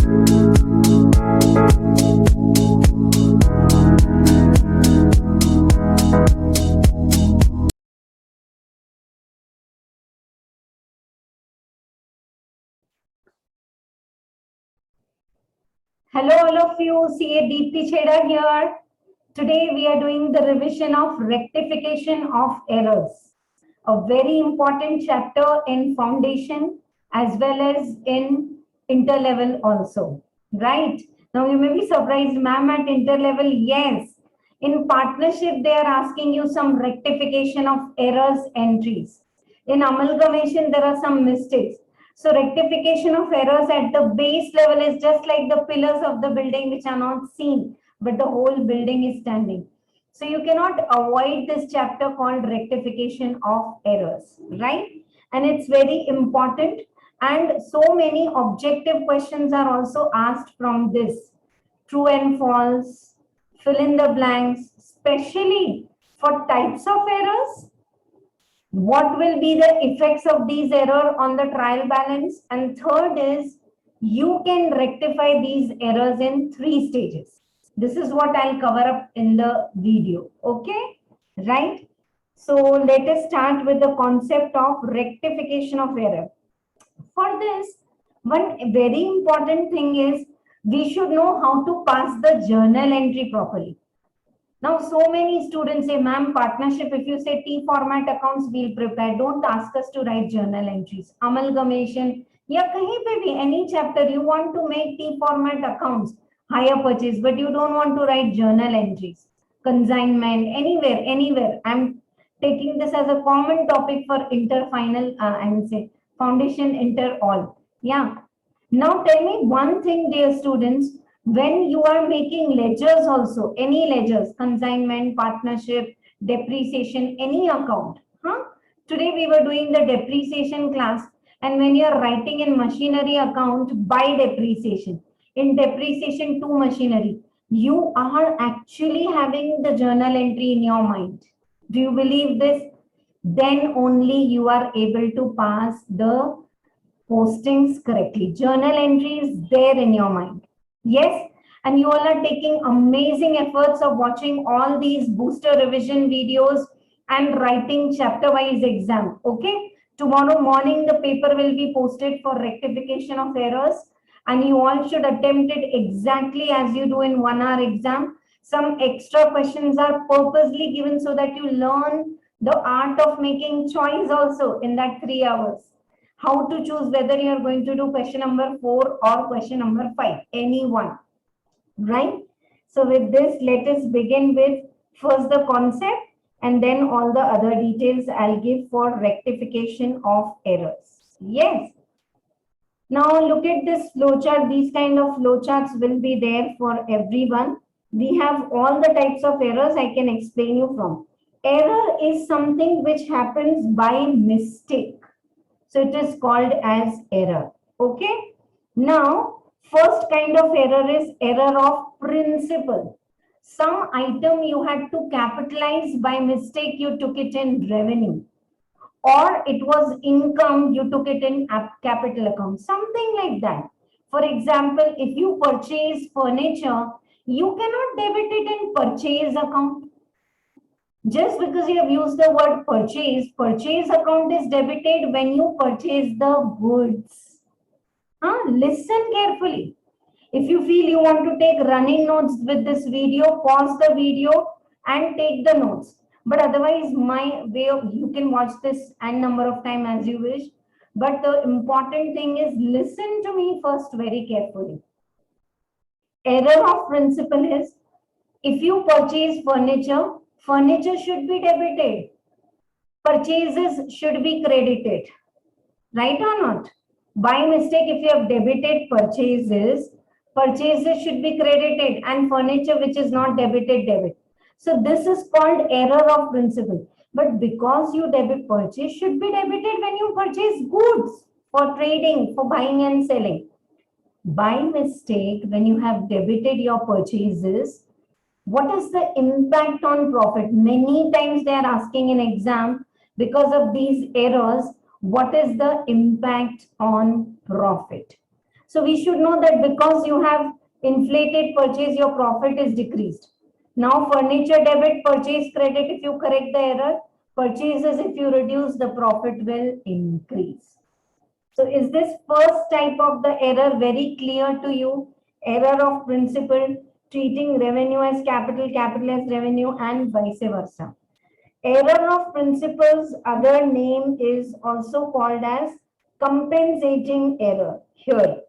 Hello, all of you. CA Deepti Chheda here. Today we are doing the revision of rectification of errors, a very important chapter in foundation as well as in interlevel also. Right? Now you may be surprised, ma'am, at interlevel, yes. In partnership, they are asking you some rectification of errors entries. In amalgamation, there are some mistakes. So rectification of errors at the base level is just like the pillars of the building which are not seen, but the whole building is standing. So you cannot avoid this chapter called rectification of errors, right? And it's very important. And so many objective questions are also asked from this. True and false, fill in the blanks, especially for types of errors. What will be the effects of these error on the trial balance? And third is, you can rectify these errors in 3 stages. This is what I'll cover up in the video. Okay, right? So let us start with the concept of rectification of error. For this, one very important thing is we should know how to pass the journal entry properly. Now, so many students say, ma'am, partnership, if you say T format accounts, we'll prepare. Don't ask us to write journal entries. Amalgamation, yeah, kahin pe bhi, any chapter, you want to make T format accounts, hire purchase, but you don't want to write journal entries. Consignment, anywhere. I'm taking this as a common topic for inter-final, I would say, foundation inter-all. Yeah. Now, tell me one thing, dear students, when you are making ledgers also, any ledgers, consignment, partnership, depreciation, any account. Today we were doing the depreciation class, and when you are writing in machinery account by depreciation, in depreciation to machinery, you are actually having the journal entry in your mind. Do you believe this? Then only you are able to pass the postings correctly. Journal entry is there in your mind. Yes, and you all are taking amazing efforts of watching all these booster revision videos and writing chapter wise exam. Okay, tomorrow morning the paper will be posted for rectification of errors, and you all should attempt it exactly as you do in 1 hour exam. Some extra questions are purposely given so that you learn the art of making choice also in that 3 hours. How to choose whether you are going to do question number 4 or question number 5, any one, right? So with this, let us begin with first the concept and then all the other details I'll give for rectification of errors. Yes. Now look at this flowchart. These kind of flowcharts will be there for everyone. We have all the types of errors I can explain you from. Error is something which happens by mistake. So it is called as error. Okay. Now, first kind of error is error of principle. Some item you had to capitalize by mistake, you took it in revenue. Or it was income, you took it in capital account. Something like that. For example, if you purchase furniture, you cannot debit it in purchase account. Just because you have used the word purchase account is debited when you purchase the goods. Listen carefully. If you feel you want to take running notes with this video, pause the video and take the notes. But otherwise, my way of, you can watch this n number of time as you wish. But the important thing is listen to me first very carefully. Error of principle is if you purchase furniture, furniture should be debited. Purchases should be credited. Right or not? By mistake, if you have debited purchases, purchases should be credited and furniture which is not debited, debit. So this is called error of principle. But because you debit purchase should be debited when you purchase goods for trading, for buying and selling. By mistake, when you have debited your purchases, what is the impact on profit? Many times they are asking in exam because of these errors, what is the impact on profit? So we should know that because you have inflated purchase, your profit is decreased. Now furniture debit, purchase credit, if you correct the error, purchases if you reduce, the profit will increase. So is this first type of the error very clear to you? Error of principle, treating revenue as capital, capital as revenue, and vice versa. Error of principles, other name is also called as compensating error. Here,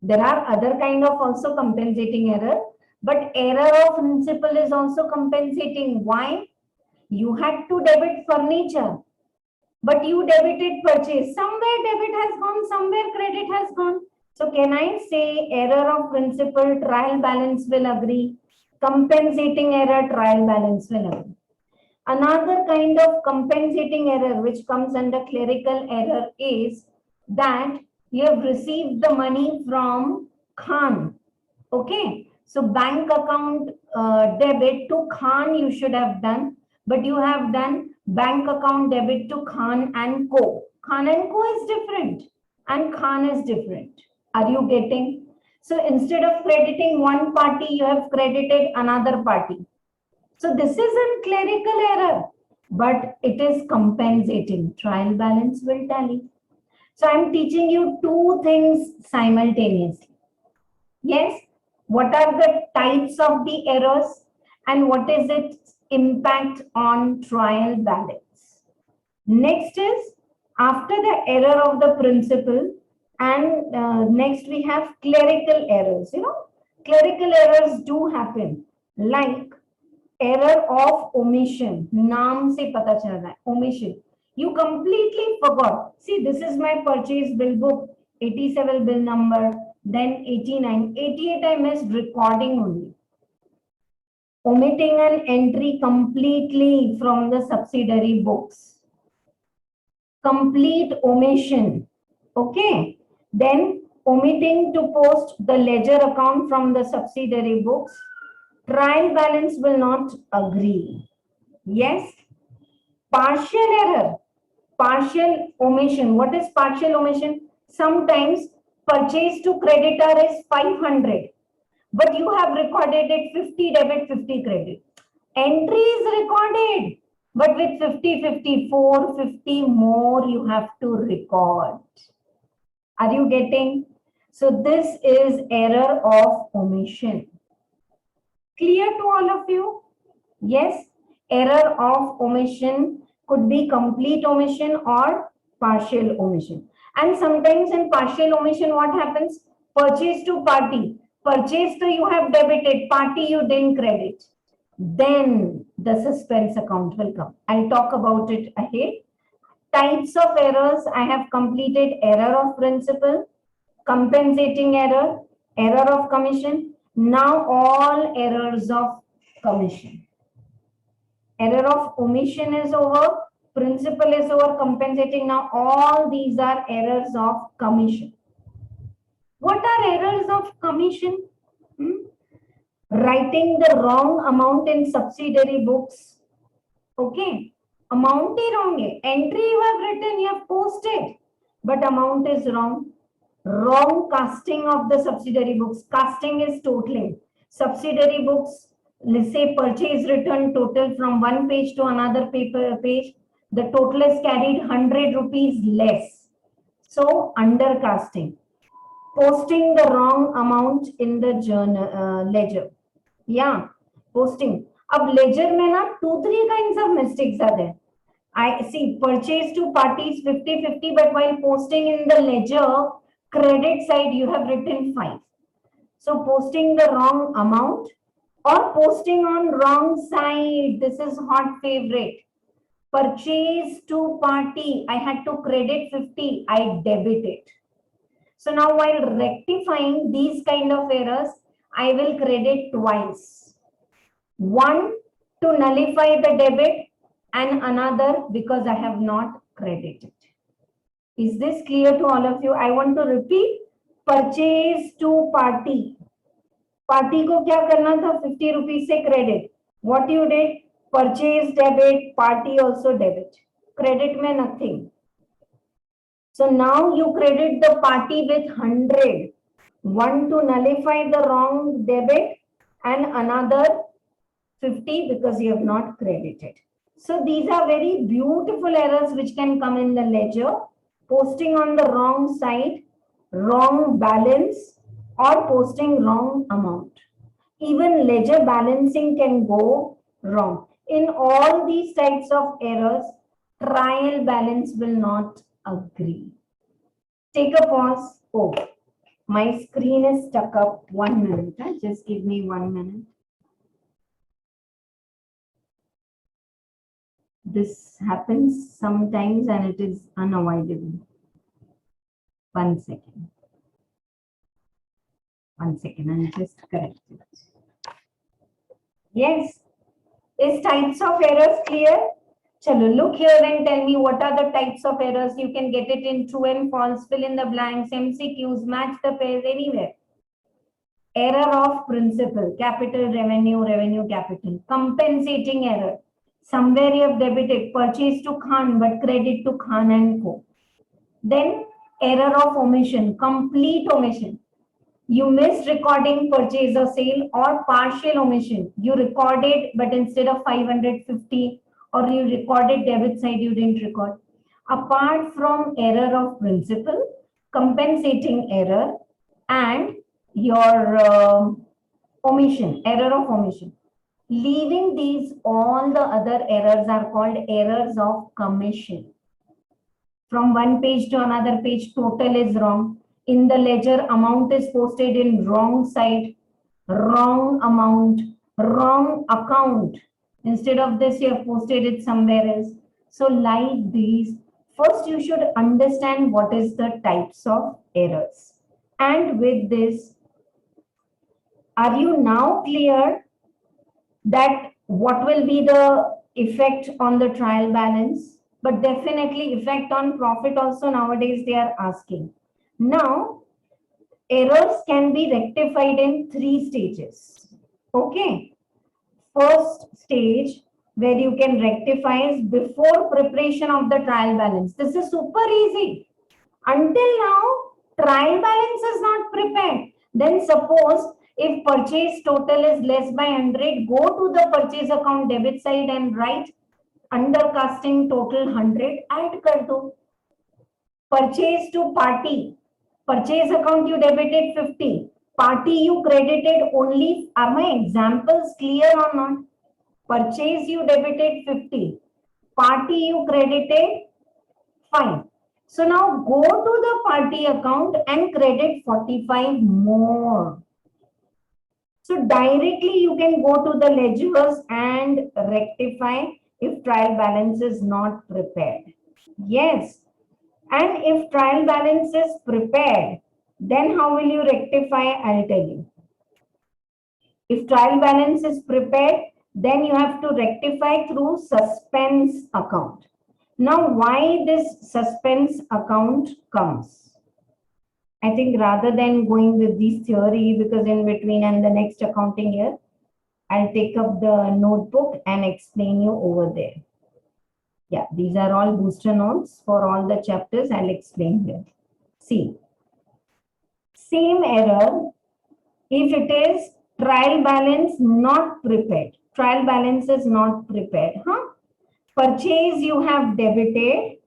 there are other kind of also compensating error, but error of principle is also compensating. Why? You had to debit furniture, but you debited purchase. Somewhere debit has gone, somewhere credit has gone. So can I say error of principle, trial balance will agree. Compensating error, trial balance will agree. Another kind of compensating error which comes under clerical error is that you have received the money from Khan. Okay, so bank account debit to Khan you should have done, but you have done bank account debit to Khan and Co. Khan and Co is different and Khan is different. Are you getting? So instead of crediting one party, you have credited another party. So this isn't clerical error, but it is compensating. Trial balance will tally. So I'm teaching you two things simultaneously. Yes, what are the types of the errors and what is its impact on trial balance? Next is after the error of the principle, and next we have clerical errors. Clerical errors do happen, like error of omission. नाम से पता चल रहा है omission. You completely forgot. See, this is my purchase bill book, 87 bill number, then 89. 88 I missed recording only. Omitting an entry completely from the subsidiary books. Complete omission. Okay. Then omitting to post the ledger account from the subsidiary books. Trial balance will not agree. Yes. Partial error. Partial omission. What is partial omission? Sometimes purchase to creditor is 500, but you have recorded it 50 debit, 50 credit. Entry is recorded, but with 50, 54, 50 more you have to record. Are you getting? So this is error of omission. Clear to all of you? Yes, error of omission could be complete omission or partial omission. And sometimes in partial omission, what happens? Purchase to party. Purchase to you have debited, party you didn't credit. Then the suspense account will come. I'll talk about it ahead. Types of errors, I have completed error of principle, compensating error, error of commission. Now all errors of commission. Error of omission is over, principle is over, compensating. Now all these are errors of commission. What are errors of commission? Writing the wrong amount in subsidiary books. Okay, amount is wrong. Entry you have written, you have posted, but amount is wrong. Wrong casting of the subsidiary books. Casting is totaling. Subsidiary books, let's say purchase return total from one page to another paper page. The total is carried 100 rupees less. So undercasting. Posting the wrong amount in the journal ledger. Yeah, posting. Ab ledger mein na 2-3 kinds of mistakes are there. I see purchase to parties 50-50, but while posting in the ledger credit side you have written 5. So posting the wrong amount or posting on wrong side. This is hot favorite. Purchase to party, I had to credit 50, I debit it. So now while rectifying these kind of errors, I will credit twice. One to nullify the debit and another because I have not credited. Is this clear to all of you? I want to repeat. Purchase to party. Party को क्या करना था? 50 rupees से credit. What you did? Purchase debit, party also debit. Credit में nothing. So now you credit the party with 100. One to nullify the wrong debit and another 50 because you have not credited. So these are very beautiful errors which can come in the ledger. Posting on the wrong side, wrong balance, or posting wrong amount. Even ledger balancing can go wrong. In all these types of errors, trial balance will not agree. Take a pause. Oh, my screen is stuck up. 1 minute. Just give me 1 minute. This happens sometimes and it is unavoidable. 1 second. 1 second. I'll just correct it. Yes. Is types of errors clear? Chalo, look here and tell me what are the types of errors. You can get it in true and false, fill in the blanks, MCQs, match the pairs, anywhere. Error of principal, capital revenue, revenue capital. Compensating error. Somewhere you have debited purchase to Khan but credit to Khan and Co. Then error of omission, complete omission. You missed recording purchase or sale, or partial omission. You recorded but instead of 550, or you recorded debit side, you didn't record. Apart from error of principal, compensating error, and your omission, error of omission. Leaving these, all the other errors are called errors of commission. From one page to another page, total is wrong. In the ledger, amount is posted in wrong side, wrong amount, wrong account. Instead of this, you have posted it somewhere else. So like these, first you should understand what is the types of errors. And with this, are you now clear that what will be the effect on the trial balance? But definitely effect on profit also nowadays they are asking. Now, errors can be rectified in 3 stages. Okay. First stage where you can rectify is before preparation of the trial balance. This is super easy. Until now, trial balance is not prepared. Then suppose if purchase total is less by 100, go to the purchase account debit side and write under casting total 100, add kar do. Purchase to party, purchase account you debited 50, party you credited only. Are my examples clear or not? Purchase you debited 50, party you credited 5. So now go to the party account and credit 45 more. So directly you can go to the ledgers and rectify if trial balance is not prepared. Yes. And if trial balance is prepared, then how will you rectify? I'll tell you. If trial balance is prepared, then you have to rectify through suspense account. Now, why this suspense account comes? I think rather than going with this theory, because in between and the next accounting year, I'll take up the notebook and explain you over there. Yeah, these are all booster notes for all the chapters. I'll explain here. See, same error if it is trial balance not prepared. Trial balance is not prepared. Purchase you have debited,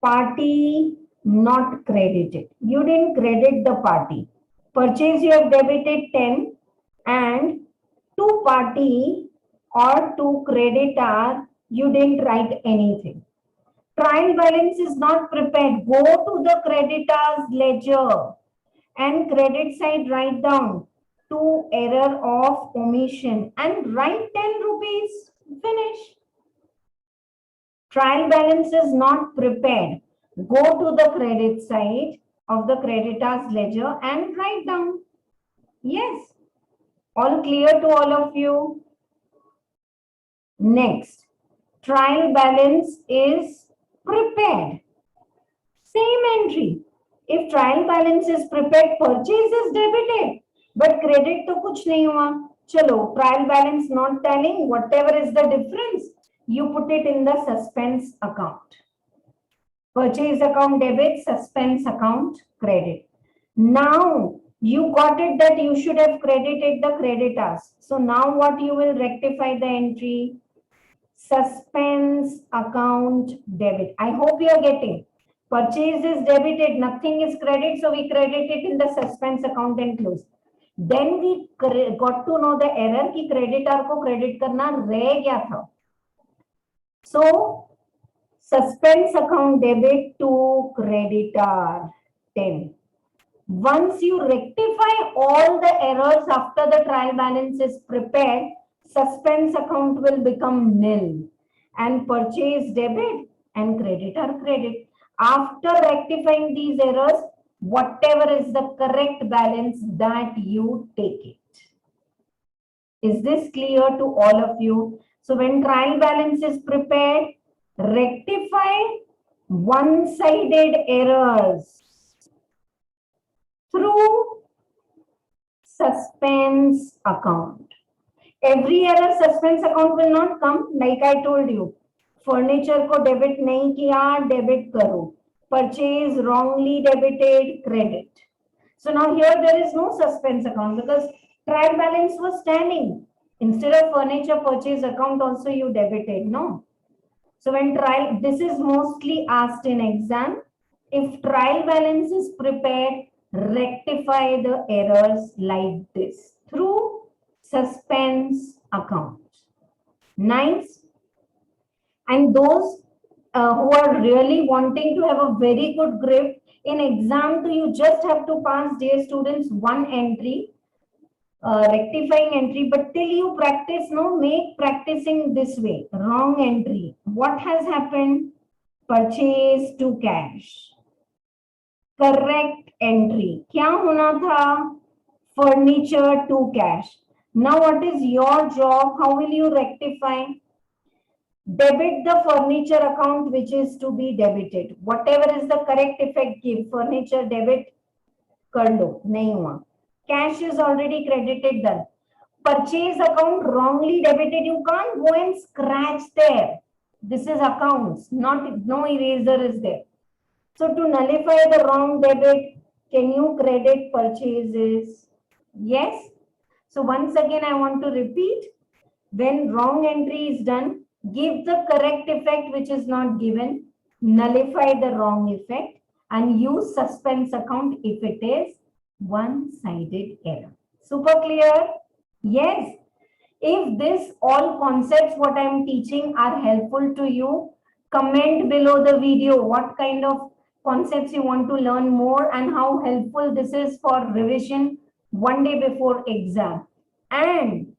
party not credited. You didn't credit the party. Purchase you have debited 10 and to party or to creditor you didn't write anything. Trial balance is not prepared. Go to the creditor's ledger and credit side write down to error of omission and write 10 rupees. Finish. Trial balance is not prepared. Go to the credit side of the creditor's ledger and write down. Yes. All clear to all of you? Next, trial balance is prepared. Same entry. If trial balance is prepared, purchase is debited, but credit to kuch nahi hua. Chalo, trial balance not telling, whatever is the difference, you put it in the suspense account. Purchase account debit, suspense account credit. Now you got it that you should have credited the creditors. So now what you will rectify the entry? Suspense account debit. I hope you are getting. Purchase is debited, nothing is credit, so we credit it in the suspense account and close. Then we got to know the error कि creditor को credit करना रह गया था. So suspense account debit to creditor 10. Once you rectify all the errors after the trial balance is prepared, suspense account will become nil and purchase debit and creditor credit. After rectifying these errors, whatever is the correct balance that you take it. Is this clear to all of you? So when trial balance is prepared, rectify one-sided errors through suspense account. Every error suspense account will not come. Like I told you, furniture को debit नहीं किया, debit करो. Purchase wrongly debited, credit. So now here there is no suspense account because trial balance was standing. Instead of furniture purchase account also you debited, no? So when trial, this is mostly asked in exam. If trial balance is prepared, rectify the errors like this through suspense account. Nice. And those who are really wanting to have a very good grip in exam, you just have to pass, dear students, one entry, rectifying entry, but till you practice, no, make practicing this way. Wrong entry. What has happened? Purchase to cash. Correct entry. क्या होना था? Furniture to cash. Now what is your job? How will you rectify? Debit the furniture account which is to be debited. Whatever is the correct effect, give furniture debit कर लो. नहीं हुआ. Cash is already credited, done. Purchase account wrongly debited. You can't go and scratch there. This is accounts, not no eraser is there. So to nullify the wrong debit, can you credit purchases? Yes. So once again, I want to repeat. When wrong entry is done, give the correct effect which is not given, nullify the wrong effect, and use suspense account if it is one-sided error. Super clear? Yes. If this all concepts what I am teaching are helpful to you, comment below the video what kind of concepts you want to learn more and how helpful this is for revision one day before exam. And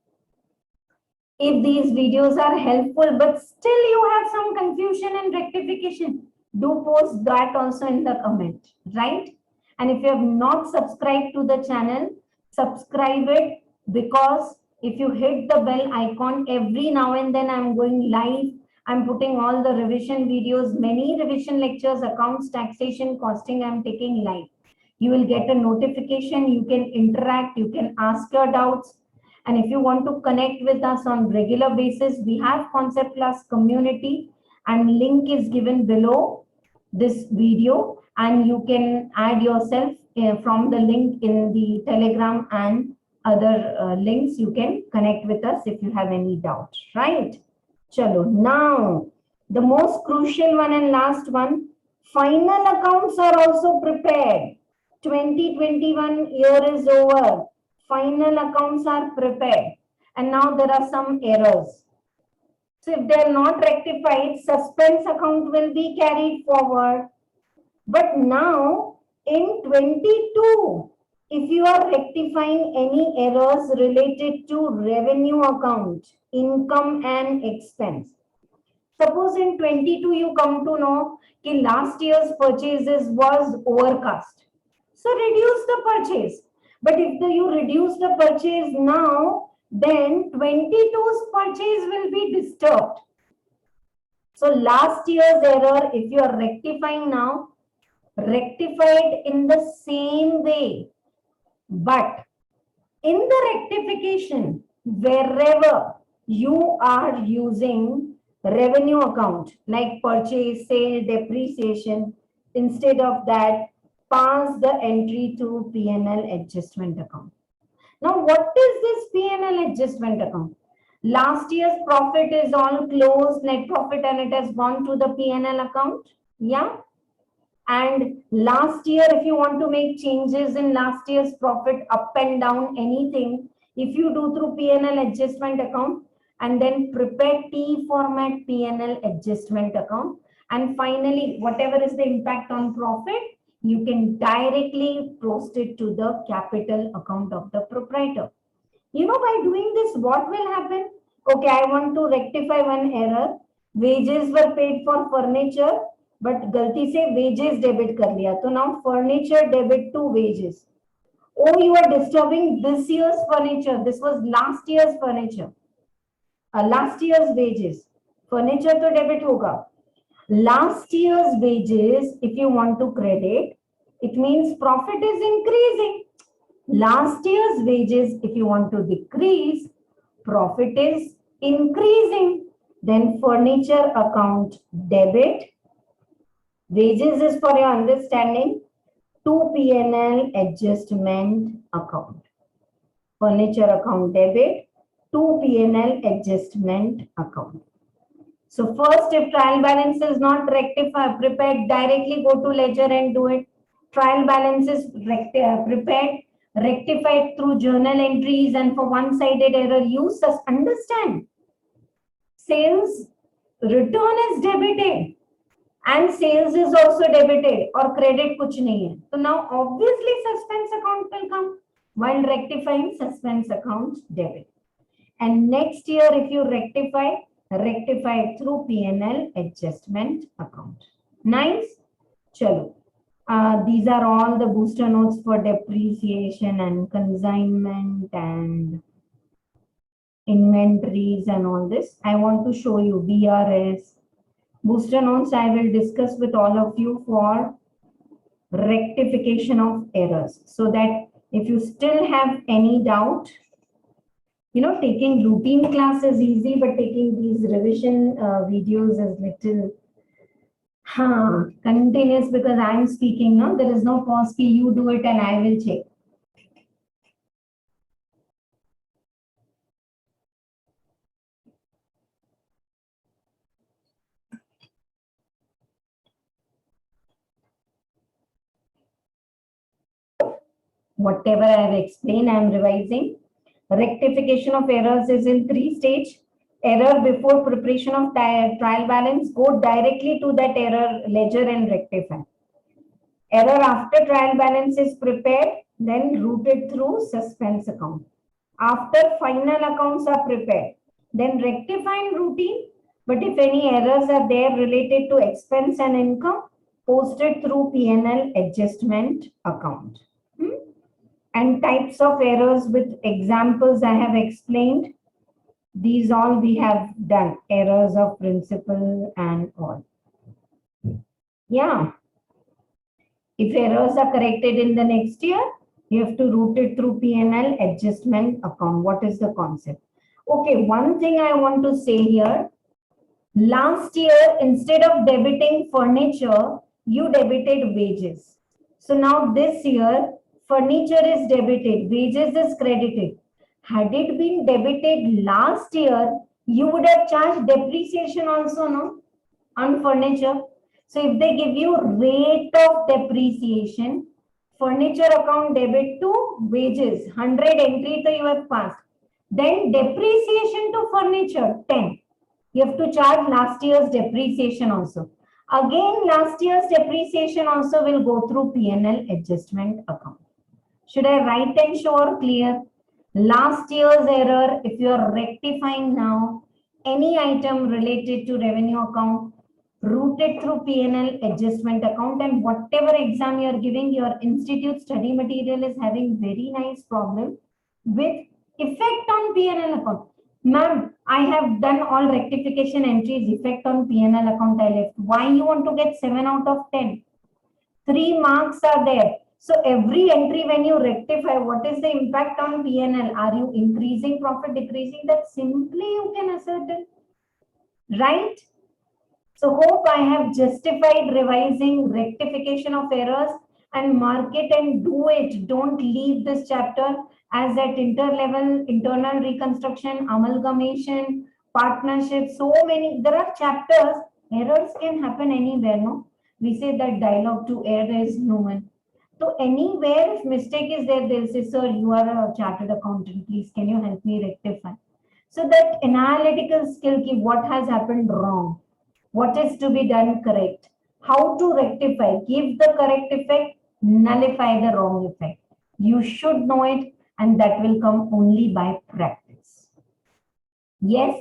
if these videos are helpful but still you have some confusion and rectification, do post that also in the comment, right? And if you have not subscribed to the channel, subscribe it, because if you hit the bell icon, every now and then I'm going live. I'm putting all the revision videos, many revision lectures, accounts, taxation, costing I'm taking live. You will get a notification, you can interact, you can ask your doubts. And if you want to connect with us on regular basis, we have Concept Class community and link is given below this video, and you can add yourself from the link in the Telegram and other links. You can connect with us if you have any doubt, right? Chalo, now the most crucial one and last one, final accounts are also prepared. 2021 year is over. Final accounts are prepared, and now there are some errors. So if they are not rectified, suspense account will be carried forward. But now in 22, if you are rectifying any errors related to revenue account, income and expense. Suppose in 22 you come to know that last year's purchases was overcast. So reduce the purchase. But if you reduce the purchase now, then 22's purchase will be disturbed. So last year's error, if you are rectifying now, rectified in the same way. But in the rectification, wherever you are using revenue account like purchase, sale, depreciation. Instead of that, pass the entry to P&L adjustment account. Now, what is this P&L adjustment account? Last year's profit is all closed, net profit, and it has gone to the P&L account. Yeah. And last year, if you want to make changes in last year's profit up and down, anything, if you do through P&L adjustment account, and then prepare T format P&L adjustment account, and finally, whatever is the impact on profit, you can directly post it to the capital account of the proprietor. You know, by doing this, what will happen? Okay, I want to rectify one error. Wages were paid for furniture, but गलती से wages debit कर लिया. So now furniture debit to wages. Oh, you are disturbing this year's furniture. This was last year's furniture. Last year's wages. Furniture to debit होगा. Last year's wages, if you want to credit, it means profit is increasing. Last year's wages, if you want to decrease, profit is increasing. Then furniture account debit. Wages is for your understanding to P&L adjustment account. Furniture account debit to P&L adjustment account. So first, if trial balance is not prepared, directly go to ledger and do it. Trial balance is prepared, rectified through journal entries, and for one-sided error, use understand. Sales return is debited and sales is also debited or credit kuch nahi hai. So now obviously suspense account will come while rectifying suspense account debit. And next year, if you rectify it through P&L adjustment account. Nice. Chalo. These are all the booster notes for depreciation and consignment and inventories and all this. I want to show you VRS. Booster notes I will discuss with all of you for rectification of errors, so that if you still have any doubt, you know, taking routine class is easy, but taking these revision videos is little continuous, because I am speaking, no? There is no pause key, you do it and I will check. Whatever I have explained, I am revising. Rectification of errors is in 3 stages. Error before preparation of trial balance, go directly to that error ledger and rectify. Error after trial balance is prepared, then routed through suspense account. After final accounts are prepared, then rectifying routine, but if any errors are there related to expense and income, posted through P&L adjustment account. And types of errors with examples I have explained. These all we have done, errors of principle and all. Yeah. If errors are corrected in the next year, you have to route it through P&L adjustment account. What is the concept? Okay, one thing I want to say here. Last year, instead of debiting furniture, you debited wages. So now this year, furniture is debited, wages is credited. Had it been debited last year, you would have charged depreciation also, no? On furniture. So if they give you rate of depreciation, furniture account debit to wages, 100 entry to you have passed. Then depreciation to furniture, 10. You have to charge last year's depreciation also. Again, last year's depreciation also will go through P&L adjustment account. Should I write and show or clear? Last year's error, if you are rectifying now, any item related to revenue account, routed through P&L adjustment account, and whatever exam you are giving, your institute study material is having very nice problem with effect on P&L account. Ma'am, I have done all rectification entries, effect on P&L account I left. Why you want to get 7 out of 10? 3 marks are there. So every entry when you rectify, what is the impact on P&L? Are you increasing profit, decreasing? That simply you can ascertain. right? So hope I have justified revising rectification of errors, and mark it and do it. Don't leave this chapter as that interlevel, internal reconstruction, amalgamation, partnership, so many. There are chapters, errors can happen anywhere, no? We say that dialogue to err is human. So anywhere if mistake is there, they'll say, sir, you are a chartered accountant, please can you help me rectify? So that analytical skill, ki what has happened wrong, what is to be done correct, how to rectify, give the correct effect, nullify the wrong effect. You should know it, and that will come only by practice. Yes,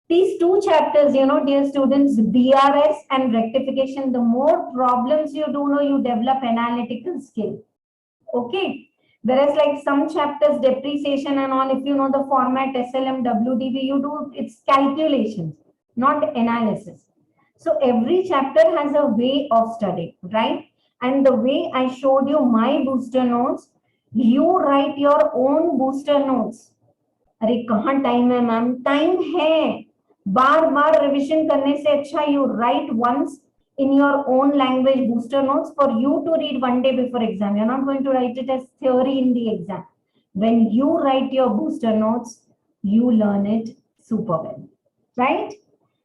these two chapters, dear students, BRS and rectification, the more problems you do know, you develop analytical skill. Okay. Whereas like some chapters, depreciation and all, if you know the format SLM, WDB, you do it's calculations, not analysis. So every chapter has a way of studying, right? And the way I showed you my booster notes, you write your own booster notes. अरे कहाँ time है ma'am? Time है, बार बार revision करने से अच्छा you write once in your own language booster notes for you to read one day before exam. You're not going to write it as theory in the exam. When you write your booster notes, you learn it super well, right?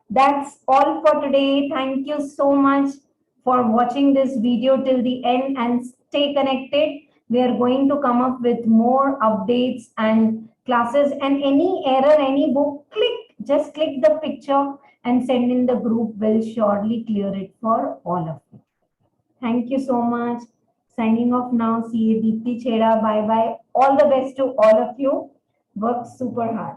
That's all for today. Thank you so much for watching this video till the end, and stay connected. We are going to come up with more updates and classes, and any error, any book, just click the picture and send in the group. Will surely clear it for all of you. Thank you so much. Signing off now. See you, Deepti Chheda. Bye bye. All the best to all of you. Work super hard.